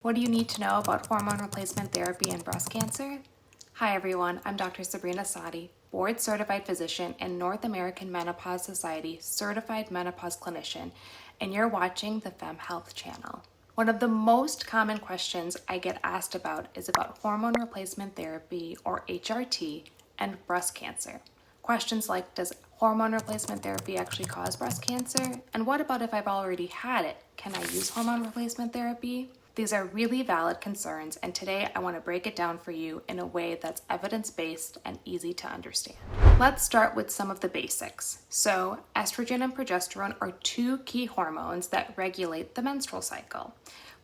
What do you need to know about hormone replacement therapy and breast cancer? Hi everyone, I'm Dr. Sabrina Sahni, board certified physician and North American Menopause Society certified menopause clinician, and you're watching the Fem Health channel. One of the most common questions I get asked about is about hormone replacement therapy, or HRT, and breast cancer. Questions like, does hormone replacement therapy actually cause breast cancer? And what about if I've already had it? Can I use hormone replacement therapy? These are really valid concerns, and today I want to break it down for you in a way that's evidence-based and easy to understand. Let's start with some of the basics. So, estrogen and progesterone are two key hormones that regulate the menstrual cycle,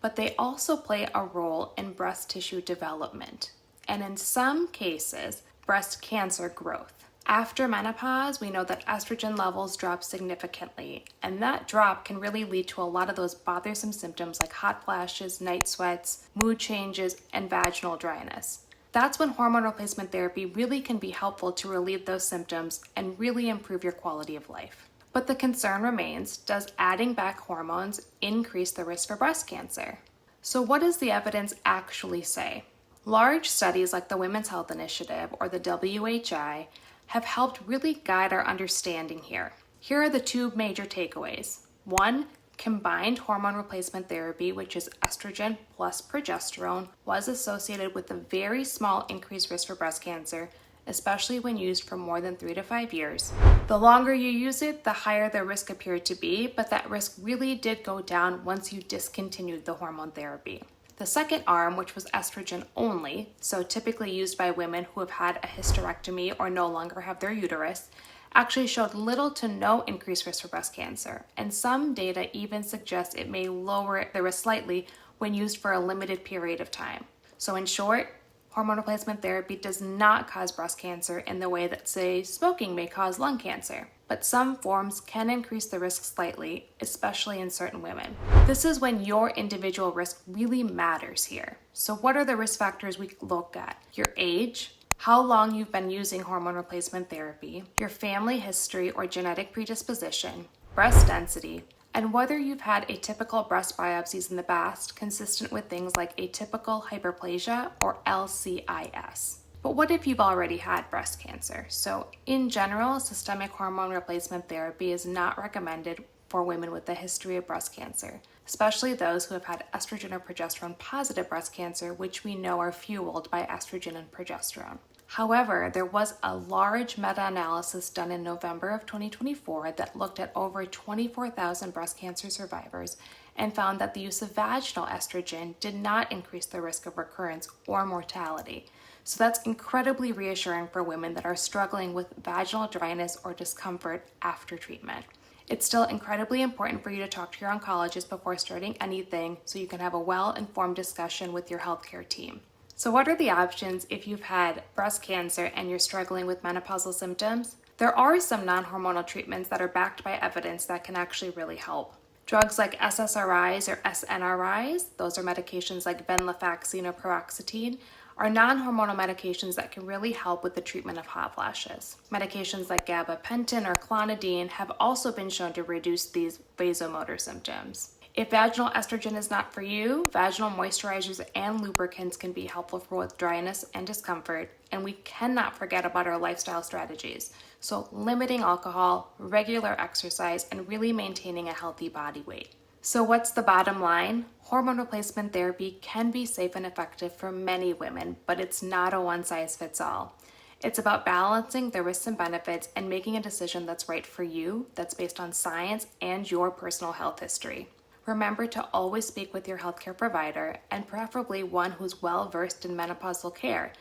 but they also play a role in breast tissue development, and in some cases, breast cancer growth. After menopause, we know that estrogen levels drop significantly, and that drop can really lead to a lot of those bothersome symptoms like hot flashes, night sweats, mood changes, and vaginal dryness. That's when hormone replacement therapy really can be helpful to relieve those symptoms and really improve your quality of life. But the concern remains, does adding back hormones increase the risk for breast cancer? So what does the evidence actually say? Large studies like the Women's Health Initiative or the WHI have helped really guide our understanding here. Here are the two major takeaways. One, combined hormone replacement therapy, which is estrogen plus progesterone, was associated with a very small increased risk for breast cancer, especially when used for more than 3 to 5 years. The longer you use it, the higher the risk appeared to be, but that risk really did go down once you discontinued the hormone therapy. The second arm, which was estrogen only, so typically used by women who have had a hysterectomy or no longer have their uterus, actually showed little to no increased risk for breast cancer, and some data even suggests it may lower the risk slightly when used for a limited period of time. So in short, hormone replacement therapy does not cause breast cancer in the way that, say, smoking may cause lung cancer, but some forms can increase the risk slightly, especially in certain women. This is when your individual risk really matters here. So what are the risk factors we look at? Your age, how long you've been using hormone replacement therapy, your family history or genetic predisposition, breast density, and whether you've had atypical breast biopsies in the past consistent with things like atypical hyperplasia or LCIS. But what if you've already had breast cancer? So in general, systemic hormone replacement therapy is not recommended for women with a history of breast cancer, especially those who have had estrogen or progesterone positive breast cancer, which we know are fueled by estrogen and progesterone. However, there was a large meta-analysis done in November of 2024 that looked at over 24,000 breast cancer survivors and found that the use of vaginal estrogen did not increase the risk of recurrence or mortality. So that's incredibly reassuring for women that are struggling with vaginal dryness or discomfort after treatment. It's still incredibly important for you to talk to your oncologist before starting anything so you can have a well-informed discussion with your healthcare team. So what are the options if you've had breast cancer and you're struggling with menopausal symptoms? There are some non-hormonal treatments that are backed by evidence that can actually really help. Drugs like SSRIs or SNRIs, those are medications like venlafaxine or paroxetine, are non-hormonal medications that can really help with the treatment of hot flashes. Medications like gabapentin or clonidine have also been shown to reduce these vasomotor symptoms. If vaginal estrogen is not for you, vaginal moisturizers and lubricants can be helpful for both dryness and discomfort, and we cannot forget about our lifestyle strategies. So limiting alcohol, regular exercise, and really maintaining a healthy body weight. So what's the bottom line? Hormone replacement therapy can be safe and effective for many women, but it's not a one-size-fits-all. It's about balancing the risks and benefits and making a decision that's right for you, that's based on science and your personal health history. Remember to always speak with your healthcare provider, and preferably one who's well-versed in menopausal care.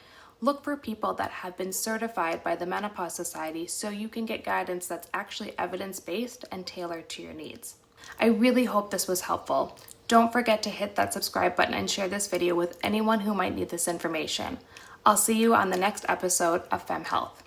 Look for people that have been certified by the Menopause Society so you can get guidance that's actually evidence-based and tailored to your needs. I really hope this was helpful. Don't forget to hit that subscribe button and share this video with anyone who might need this information. I'll see you on the next episode of Fem Health.